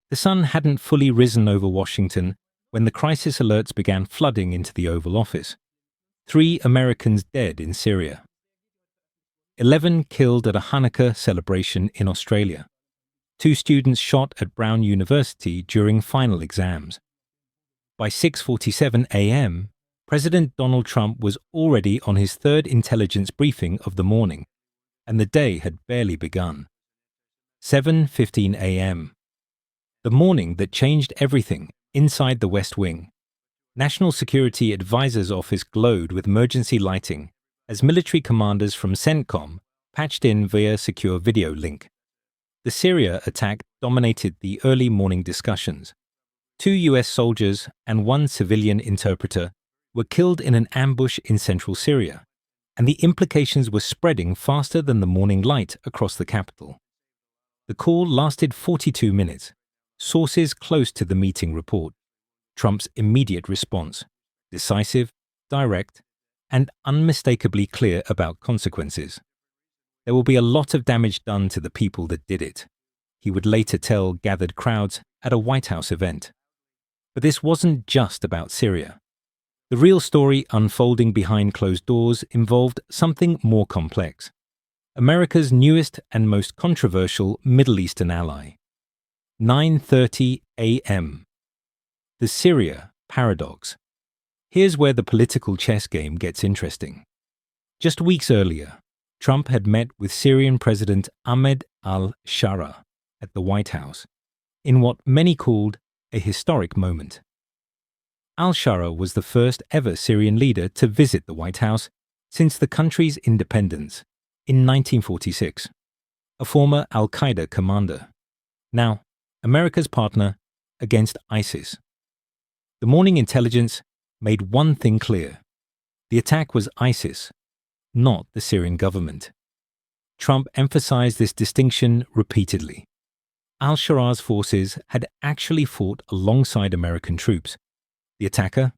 The sun hadn't fully risen over Washington when the crisis alerts began flooding into the Oval Office. 3 Americans dead in Syria. 11 killed at a Hanukkah celebration in Australia. 2 students shot at Brown University during final exams. By 6:47 a.m., President Donald Trump was already on his 3rd intelligence briefing of the morning, and the day had barely begun. 7:15 a.m. The morning that changed everything inside the West Wing. National Security Advisor's office glowed with emergency lighting as military commanders from CENTCOM patched in via secure video link. The Syria attack dominated the early morning discussions. 2 U.S. soldiers and 1 civilian interpreter were killed in an ambush in central Syria, and the implications were spreading faster than the morning light across the capital. The call lasted 42 minutes. Sources close to the meeting report. Trump's immediate response: decisive, direct, and unmistakably clear about consequences. There will be a lot of damage done to the people that did it, he would later tell gathered crowds at a White House event. But this wasn't just about Syria. The real story unfolding behind closed doors involved something more complex. America's newest and most controversial Middle Eastern ally. 9:30 a.m. The Syria paradox. Here's where the political chess game gets interesting. Just weeks earlier, Trump had met with Syrian President Ahmed al-Shara at the White House, in what many called a historic moment. Al-Shara was the first ever Syrian leader to visit the White House since the country's independence in 1946, a former al-Qaeda commander. Now, America's partner against ISIS. The morning intelligence made one thing clear. The attack was ISIS, not the Syrian government. Trump emphasized this distinction repeatedly. Al-Shara's forces had actually fought alongside American troops. The attacker?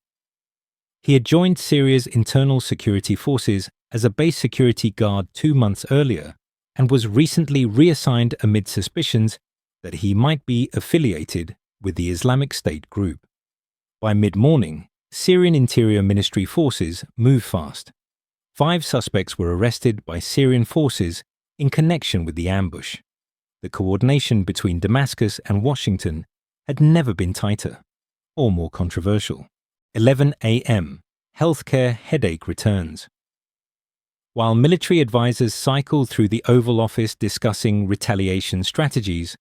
He had joined Syria's internal security forces as a base security guard 2 months earlier and was recently reassigned amid suspicions that he might be affiliated with the Islamic State group. By mid-morning, Syrian Interior Ministry forces moved fast. 5 suspects were arrested by Syrian forces in connection with the ambush. The coordination between Damascus and Washington had never been tighter or more controversial. 11 a.m. Healthcare headache returns. While military advisors cycled through the Oval Office discussing retaliation strategies,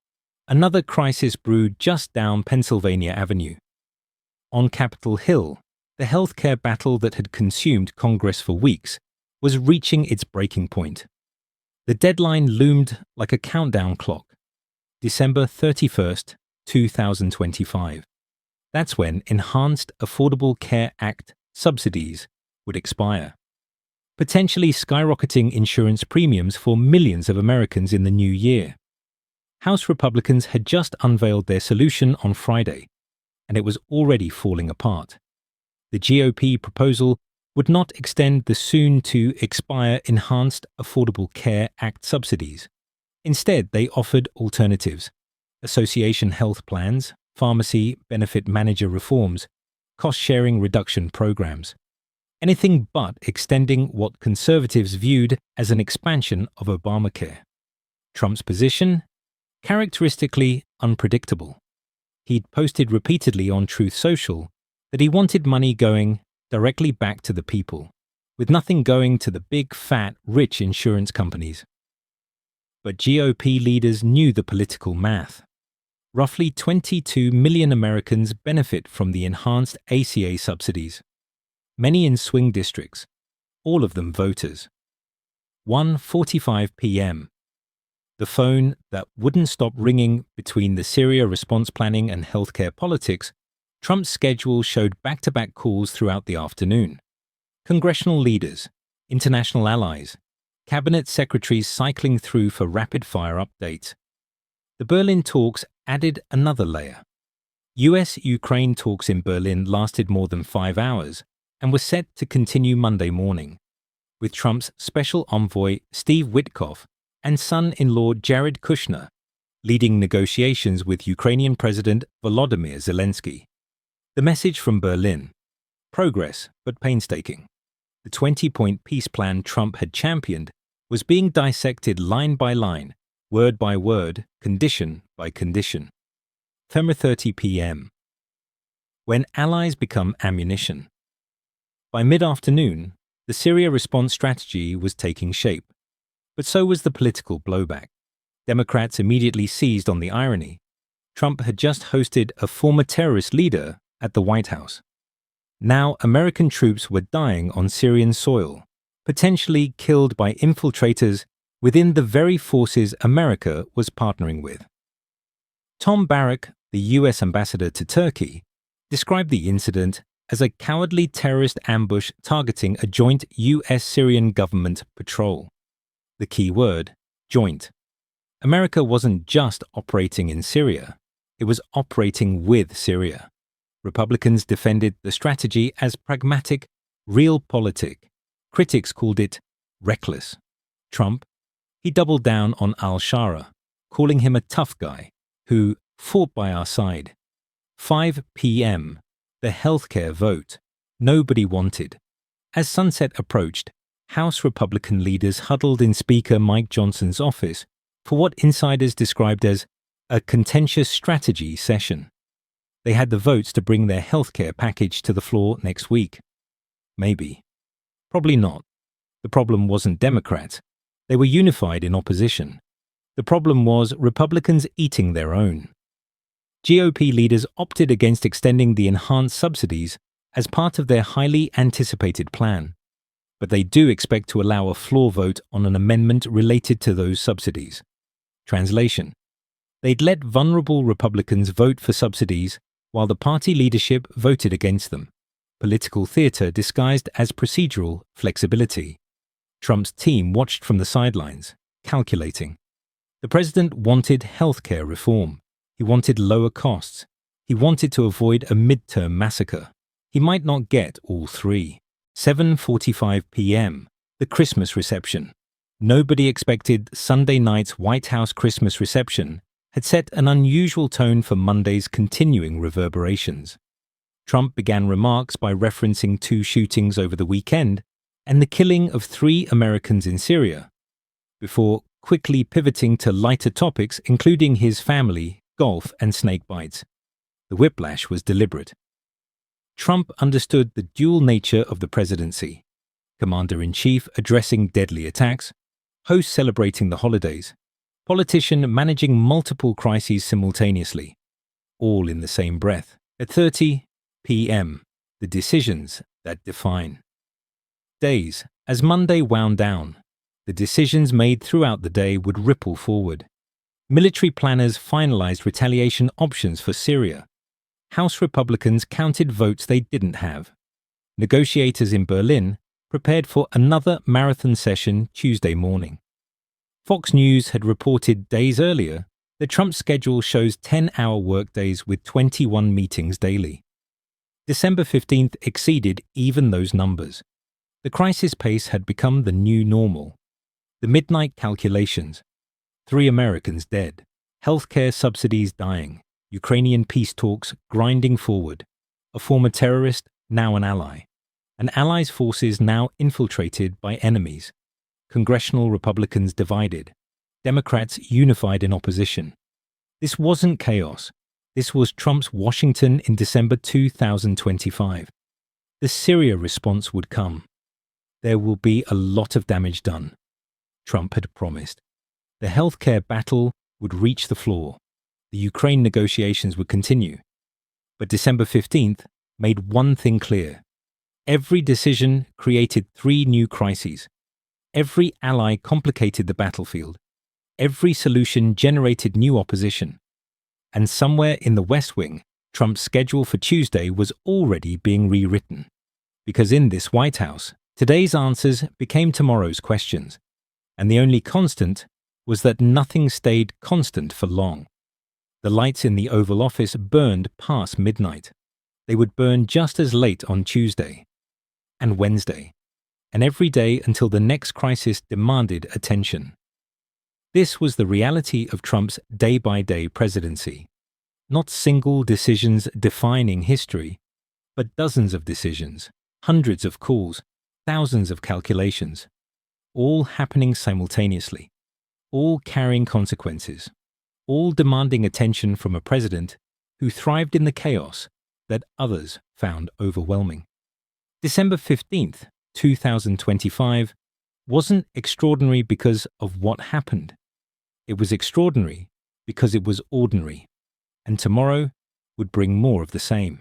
another crisis brewed just down Pennsylvania Avenue. On Capitol Hill, the healthcare battle that had consumed Congress for weeks was reaching its breaking point. The deadline loomed like a countdown clock. December 31st, 2025. That's when Enhanced Affordable Care Act subsidies would expire, potentially skyrocketing insurance premiums for millions of Americans in the new year. House Republicans had just unveiled their solution on Friday, and it was already falling apart. The GOP proposal would not extend the soon-to-expire Enhanced Affordable Care Act subsidies. Instead, they offered alternatives: association health plans, pharmacy benefit manager reforms, cost-sharing reduction programs. Anything but extending what conservatives viewed as an expansion of Obamacare. Trump's position? Characteristically unpredictable. He'd posted repeatedly on Truth Social that he wanted money going directly back to the people, with nothing going to the big, fat, rich insurance companies. But GOP leaders knew the political math. Roughly 22 million Americans benefit from the enhanced ACA subsidies, many in swing districts, all of them voters. 1:45 p.m. The phone that wouldn't stop ringing between the Syria response planning and healthcare politics, Trump's schedule showed back-to-back calls throughout the afternoon. Congressional leaders, international allies, cabinet secretaries cycling through for rapid-fire updates. The Berlin talks added another layer. US-Ukraine talks in Berlin lasted more than 5 hours and were set to continue Monday morning, with Trump's special envoy Steve Witkoff and son-in-law Jared Kushner leading negotiations with Ukrainian President Volodymyr Zelensky. The message from Berlin: progress, but painstaking. The 20-point peace plan Trump had championed was being dissected line by line, word by word, condition by condition. 10:30 p.m. When allies become ammunition. By mid-afternoon, the Syria response strategy was taking shape, but so was the political blowback. Democrats immediately seized on the irony. Trump had just hosted a former terrorist leader at the White House. Now American troops were dying on Syrian soil, potentially killed by infiltrators within the very forces America was partnering with. Tom Barrack, the U.S. ambassador to Turkey, described the incident as a cowardly terrorist ambush targeting a joint U.S.-Syrian government patrol. The key word, joint. America wasn't just operating in Syria, it was operating with Syria. Republicans defended the strategy as pragmatic, realpolitik. Critics called it reckless. Trump, he doubled down on al-Shara, calling him a tough guy who fought by our side. 5 p.m., the healthcare vote nobody wanted. As sunset approached, House Republican leaders huddled in Speaker Mike Johnson's office for what insiders described as a contentious strategy session. They had the votes to bring their healthcare package to the floor next week. Maybe. Probably not. The problem wasn't Democrats. They were unified in opposition. The problem was Republicans eating their own. GOP leaders opted against extending the enhanced subsidies as part of their highly anticipated plan, but they do expect to allow a floor vote on an amendment related to those subsidies. Translation: they'd let vulnerable Republicans vote for subsidies while the party leadership voted against them. Political theater disguised as procedural flexibility. Trump's team watched from the sidelines, calculating. The president wanted healthcare reform. He wanted lower costs. He wanted to avoid a midterm massacre. He might not get all three. 7:45 p.m., the Christmas reception. Nobody expected Sunday night's White House Christmas reception had set an unusual tone for Monday's continuing reverberations. Trump began remarks by referencing 2 shootings over the weekend and the killing of 3 Americans in Syria, before quickly pivoting to lighter topics including his family, golf, and snake bites. The whiplash was deliberate. Trump understood the dual nature of the presidency: commander-in-chief addressing deadly attacks, host celebrating the holidays, politician managing multiple crises simultaneously, all in the same breath. At 30 p.m., the decisions that define. Days, as Monday wound down, the decisions made throughout the day would ripple forward. Military planners finalized retaliation options for Syria. House Republicans counted votes they didn't have. Negotiators in Berlin prepared for another marathon session Tuesday morning. Fox News had reported days earlier that Trump's schedule shows 10-hour workdays with 21 meetings daily. December 15th exceeded even those numbers. The crisis pace had become the new normal. The midnight calculations: 3 Americans dead, healthcare subsidies dying, Ukrainian peace talks grinding forward, a former terrorist, now an ally, an ally's forces now infiltrated by enemies, congressional Republicans divided, Democrats unified in opposition. This wasn't chaos. This was Trump's Washington in December 2025. The Syria response would come. There will be a lot of damage done, Trump had promised. The healthcare battle would reach the floor. The Ukraine negotiations would continue. But December 15th made one thing clear. Every decision created 3 new crises. Every ally complicated the battlefield. Every solution generated new opposition. And somewhere in the West Wing, Trump's schedule for Tuesday was already being rewritten. Because in this White House, today's answers became tomorrow's questions. And the only constant was that nothing stayed constant for long. The lights in the Oval Office burned past midnight. They would burn just as late on Tuesday and Wednesday, and every day until the next crisis demanded attention. This was the reality of Trump's day-by-day presidency. Not single decisions defining history, but dozens of decisions, hundreds of calls, thousands of calculations, all happening simultaneously, all carrying consequences, all demanding attention from a president who thrived in the chaos that others found overwhelming. December 15th, 2025, wasn't extraordinary because of what happened. It was extraordinary because it was ordinary, and tomorrow would bring more of the same.